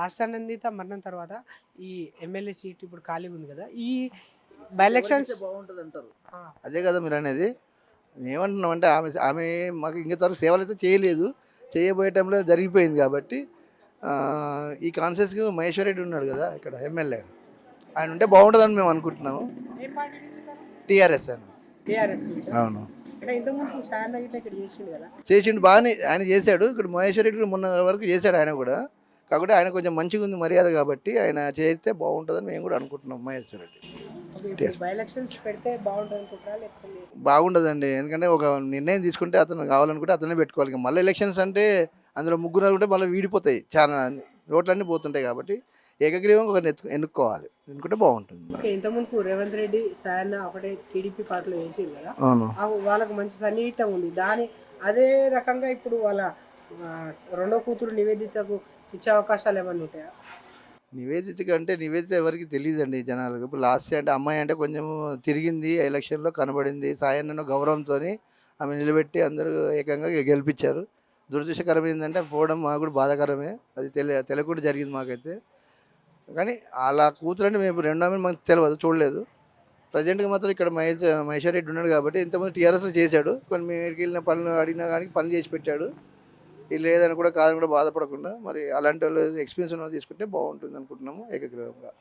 లాస్య నందిత మరణం తర్వాత ఈ ఎమ్మెల్యే సీట్ ఇప్పుడు ఖాళీగా ఉంది కదా! ఈ బై ఎలక్షన్స్ బాగుంటదంటారు. ఆ! అదే కదా మీరనేది. మేమేమంటున్నామంటే ఆమె మాకు ఇంతవరకు సేవలైతే చేయలేదు. చేయబోయే టైంలో జరిగిపోయింది కాబట్టి ఈ కాన్షియస్‌గా మహేశ్వర్ రెడ్డి ఉన్నాడు కదా! ఇక్కడ ఎమ్మెల్యే. ఆయన ఉంటే బాగుంటదని మేము అనుకుంటున్నాము. ఏ పార్టీ నుంచి తను? టీఆర్ఎస్ అని. టీఆర్ఎస్ నుంచా? అవును. అంటే ఇంతకుముందు సాయన్న గిట్ల ఇక్కడ చేసిండు కదా! చేసిండు బాగానే ఆయన చేశాడు. ఇక్కడ మహేశ్వర్ రెడ్డి మొన్న వరకు చేశాడు ఆయన కూడా. కాకపోతే ఆయన కొంచెం మంచిగుంది మర్యాద కాబట్టి ఆయన చేస్తే బాగుంటుందని మేము కూడా అనుకుంటున్నాం మహేశ్వర్ రెడ్డి. ఓకే. ఇప్పుడు బై ఎలక్షన్స్ పెడితే బావుంటదనుకుంటారా? లేకపోతే లేదు? బాగుండదండి. ఎందుకంటే ఒక నిర్ణయం తీసుకుంటే అతను కావాలనుకుంటే అతనే పెట్టుకోవాలి. ఇక మళ్ళీ ఎలక్షన్స్ అంటే అందులో ముగ్గురు ఉంటే మళ్ళీ వీడిపోతాయి. చాలా ఓట్లన్నీ పోతుంటాయి కాబట్టి ఏకగ్రీవంగా ఒకరిని ఎన్నుకోవాలి. ఎన్నుకుంటే బాగుంటుంది. ఓకే. ఇంతకుముందుకు రేవంత్ రెడ్డి, సాయన్న ఒకటే టీడీపీ పార్టీలో వేసిర్రు కదా! అవును. వాళ్ళకి మంచి సన్నిహితం ఉంది. అదే రకంగా ఇప్పుడు వాళ్ళ రెండో కూతురు నివేదితకు ఇచ్చే అవకాశాలు ఏమన్నా ఉంటాయా? నివేదిత ఎవరికీ తెలీదండి జనాలకు. ఇప్పుడు లాస్య అంటే అమ్మాయి అంటే కొంచెం తిరిగింది ఎలక్షన్‌లో కనబడింది. సాయన్నను గౌరవంతోని ఆమె నిలబెట్టి అందరూ ఏకంగా గెలిపించారు. దురదృష్టకరం ఏందంటే పోవడం మాకు కూడా బాధాకరమే. అది తెలియకుండా జరిగింది మాకైతే. కానీ ఆళ్ళ కూతురంటే మేము రెండో ఆమెను మాకు తెలవదు, చూడలేదు. ప్రెజెంట్‌గా మాత్రం ఇక్కడ మహేశ్వర్ రెడ్డి ఉన్నాడు కాబట్టి ఇంతకుముందు టీఆర్ఎస్‌లో చేశాడు. కొన్ని మీదికెళ్ళిన పనులు అడిగినా గానీ పనులు చేసి పెట్టాడు. ఇది లేదని కూడా కాదని కూడా బాధపడకుండా మరి అలాంటోళ్ళు ఎక్స్‌పీరియన్స్ ఉన్నోళ్ళు తీసుకుంటే బాగుంటుంది అనుకుంటున్నాము ఏకగ్రీవంగా.